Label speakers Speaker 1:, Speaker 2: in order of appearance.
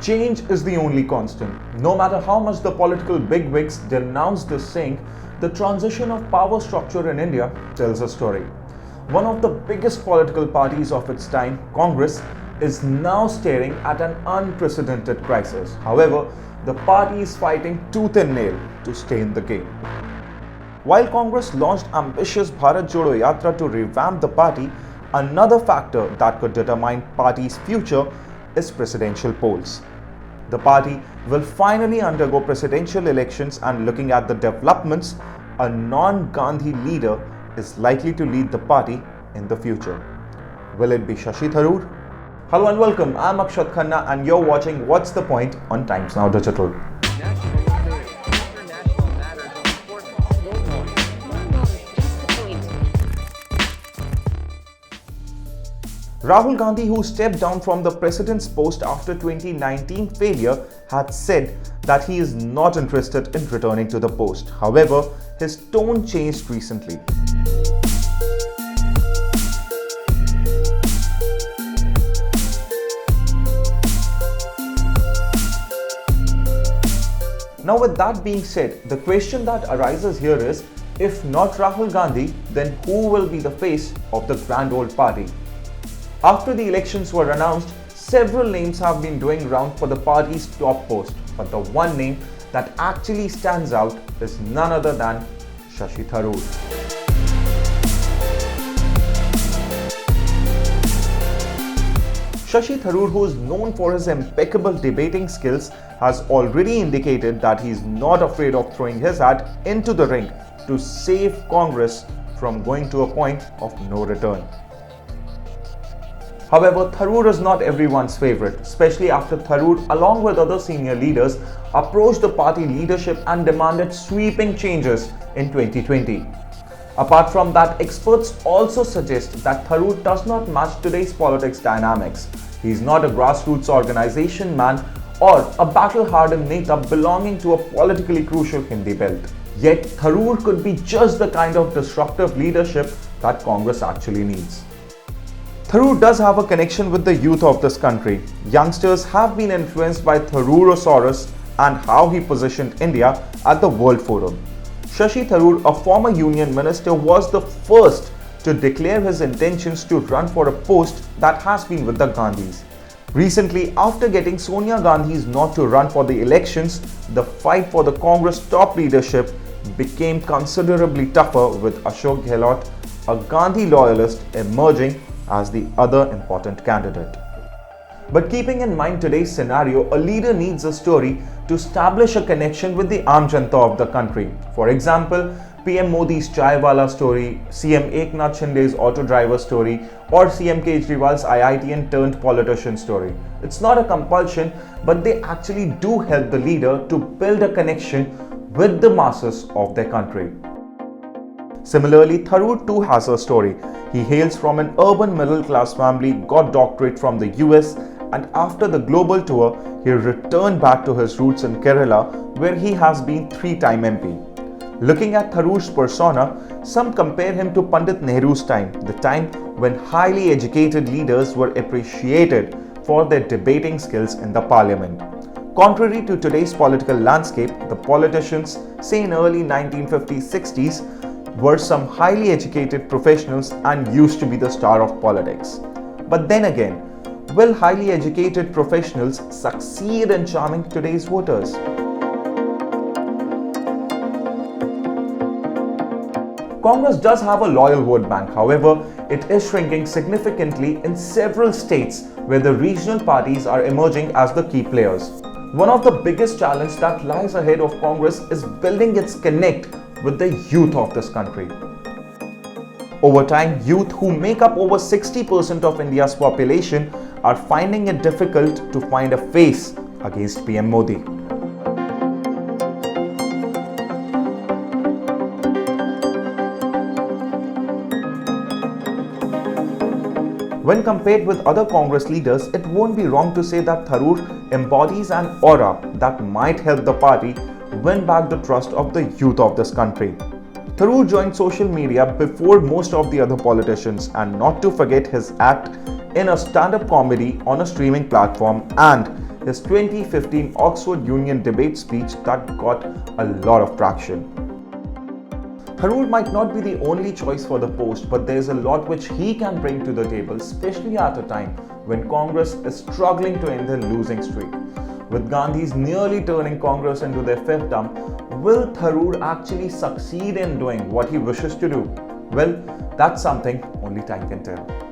Speaker 1: Change is the only constant. No matter how much the political bigwigs denounce this saying, the transition of power structure in India tells a story. One of the biggest political parties of its time, Congress, is now staring at an unprecedented crisis. However, the party is fighting tooth and nail to stay in the game. While Congress launched ambitious Bharat Jodo Yatra to revamp the party, another factor that could determine party's future is presidential polls. The party will finally undergo presidential elections, and looking at the developments, a non-Gandhi leader is likely to lead the party in the future. Will it be Shashi Tharoor? Hello and welcome, I'm Akshat Khanna and you're watching What's the Point on Times Now Digital. Rahul Gandhi, who stepped down from the president's post after 2019 failure, had said that he is not interested in returning to the post. However, his tone changed recently. Now, with that being said, the question that arises here is, if not Rahul Gandhi, then who will be the face of the grand old party? After the elections were announced, several names have been doing round for the party's top post, but the one name that actually stands out is none other than Shashi Tharoor. Shashi Tharoor, who is known for his impeccable debating skills, has already indicated that he is not afraid of throwing his hat into the ring to save Congress from going to a point of no return. However, Tharoor is not everyone's favourite, especially after Tharoor, along with other senior leaders, approached the party leadership and demanded sweeping changes in 2020. Apart from that, experts also suggest that Tharoor does not match today's politics dynamics. He is not a grassroots organization man or a battle-hardened Neta belonging to a politically crucial Hindi belt. Yet, Tharoor could be just the kind of disruptive leadership that Congress actually needs. Tharoor does have a connection with the youth of this country. Youngsters have been influenced by Tharoorosaurus and how he positioned India at the World Forum. Shashi Tharoor, a former union minister, was the first to declare his intentions to run for a post that has been with the Gandhis. Recently, after getting Sonia Gandhi's nod to run for the elections, the fight for the Congress top leadership became considerably tougher, with Ashok Gehlot, a Gandhi loyalist, emerging as the other important candidate. But keeping in mind today's scenario, a leader needs a story to establish a connection with the Aam Janta of the country. For example, PM Modi's Chai Wala story, CM Eknath Shinde's auto driver story, or CM Kejriwal's IITian turned politician story. It's not a compulsion, but they actually do help the leader to build a connection with the masses of their country. Similarly, Tharoor too has a story. He hails from an urban middle-class family, got doctorate from the US, and after the global tour, he returned back to his roots in Kerala, where he has been 3-time MP. Looking at Tharoor's persona, some compare him to Pandit Nehru's time, the time when highly educated leaders were appreciated for their debating skills in the parliament. Contrary to today's political landscape, the politicians, say in early 1950s-60s, were some highly educated professionals and used to be the star of politics. But then again, will highly educated professionals succeed in charming today's voters? Congress does have a loyal vote bank. However, it is shrinking significantly in several states where the regional parties are emerging as the key players. One of the biggest challenges that lies ahead of Congress is building its connect with the youth of this country. Over time, youth, who make up over 60% of India's population, are finding it difficult to find a face against PM Modi. When compared with other Congress leaders, it won't be wrong to say that Tharoor embodies an aura that might help the party win back the trust of the youth of this country. Tharoor joined social media before most of the other politicians, and not to forget his act in a stand-up comedy on a streaming platform and his 2015 Oxford Union debate speech that got a lot of traction. Tharoor might not be the only choice for the post, but there's a lot which he can bring to the table, especially at a time when Congress is struggling to end their losing streak. With Gandhis nearly turning Congress into their fifth dump, will Tharoor actually succeed in doing what he wishes to do? Well, that's something only time can tell.